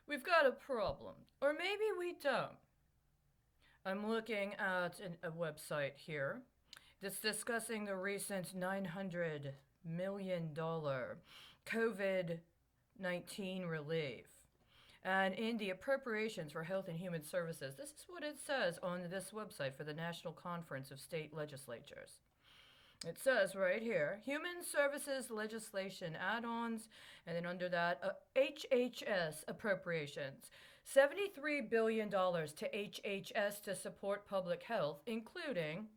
We've got a problem. Or maybe we don't. I'm looking at a website here that's discussing the recent $900 million COVID 19 relief. And in the appropriations for health and human services, this is what it says on this website for the National Conference of State Legislatures. It says right here human services legislation add ons, and then under that, HHS appropriations. $73 billion to HHS to support public health, including,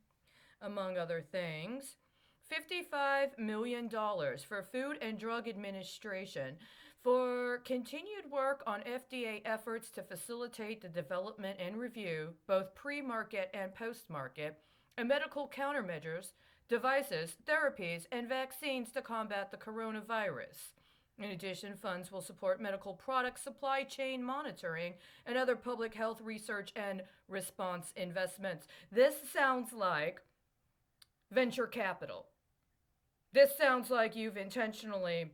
among other things, $55 million for Food and Drug Administration for continued work on FDA efforts to facilitate the development and review, both pre market and post market, and medical countermeasures, devices, therapies, and vaccines to combat the coronavirus. In addition, funds will support medical product supply chain monitoring and other public health research and response investments. This sounds like venture capital. This sounds like you've intentionally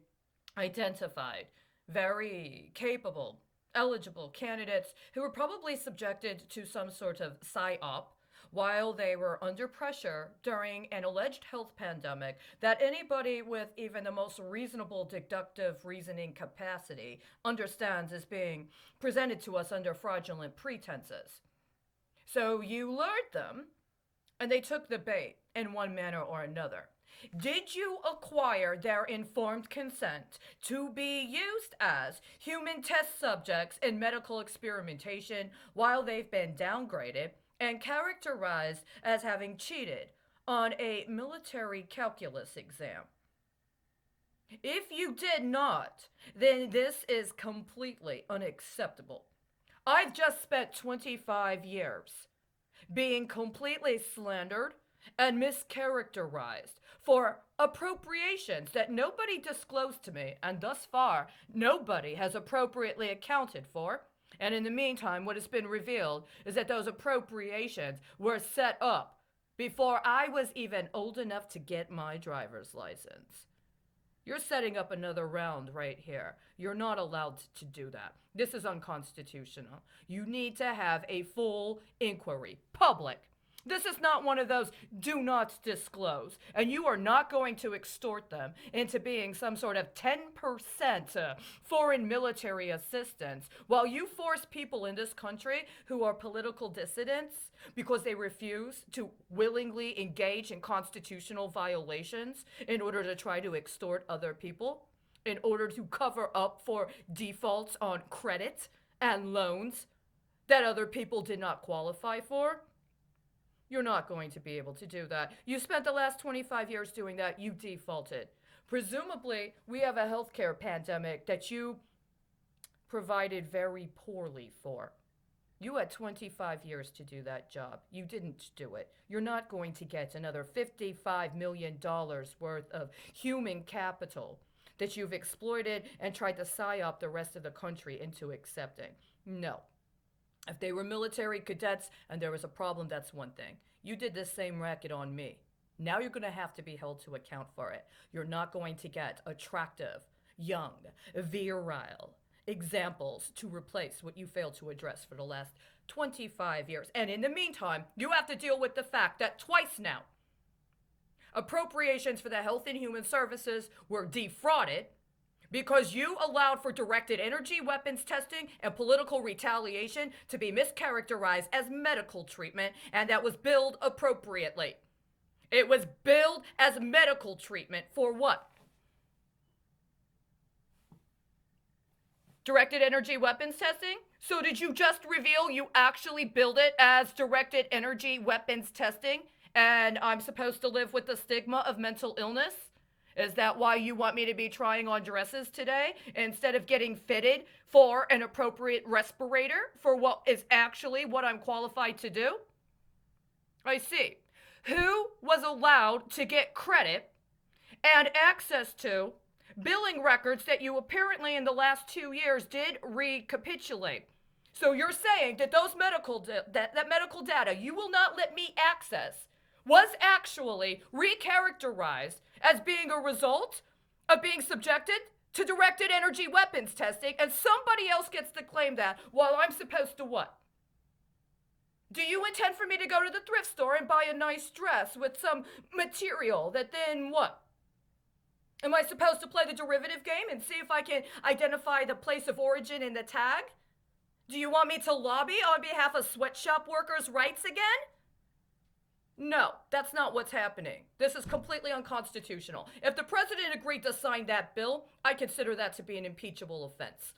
identified very capable, eligible candidates who were probably subjected to some sort of psyop while they were under pressure during an alleged health pandemic that anybody with even the most reasonable deductive reasoning capacity understands as being presented to us under fraudulent pretenses. So you lured them, and they took the bait in one manner or another. Did you acquire their informed consent to be used as human test subjects in medical experimentation while they've been downgraded and characterized as having cheated on a military calculus exam? If you did not, then this is completely unacceptable. I've just spent 25 years being completely slandered and mischaracterized for appropriations that nobody disclosed to me, and thus far, nobody has appropriately accounted for. And in the meantime, what has been revealed is that those appropriations were set up before I was even old enough to get my driver's license. You're setting up another round right here. You're not allowed to do that. This is unconstitutional. You need to have a full inquiry, public. This is not one of those do not disclose, and you are not going to extort them into being some sort of 10% foreign military assistance while you force people in this country who are political dissidents because they refuse to willingly engage in constitutional violations in order to try to extort other people, in order to cover up for defaults on credit and loans that other people did not qualify for. You're not going to be able to do that. You spent the last 25 years doing that. You defaulted. Presumably, we have a healthcare pandemic that you provided very poorly for. You had 25 years to do that job. You didn't do it. You're not going to get another $55 million worth of human capital that you've exploited and tried to psyop the rest of the country into accepting. No. If they were military cadets and there was a problem, that's one thing. You did this same racket on me. Now you're going to have to be held to account for it. You're not going to get attractive, young, virile examples to replace what you failed to address for the last 25 years. And in the meantime, you have to deal with the fact that twice now, appropriations for the health and human services were defrauded because you allowed for directed energy weapons testing and political retaliation to be mischaracterized as medical treatment, and that was billed appropriately. It was billed as medical treatment for what? Directed energy weapons testing? So did you just reveal you actually billed it as directed energy weapons testing, and I'm supposed to live with the stigma of mental illness? Is that why you want me to be trying on dresses today instead of getting fitted for an appropriate respirator for what is actually what I'm qualified to do? I see. Who was allowed to get credit and access to billing records that you apparently in the last 2 years did recapitulate? So you're saying that those that medical data you will not let me access was actually recharacterized as being a result of being subjected to directed energy weapons testing, and somebody else gets to claim that while I'm supposed to what? Do you intend for me to go to the thrift store and buy a nice dress with some material that then what? Am I supposed to play the derivative game and see if I can identify the place of origin in the tag? Do you want me to lobby on behalf of sweatshop workers' rights again? No, that's not what's happening. This is completely unconstitutional. If the president agreed to sign that bill, I consider that to be an impeachable offense.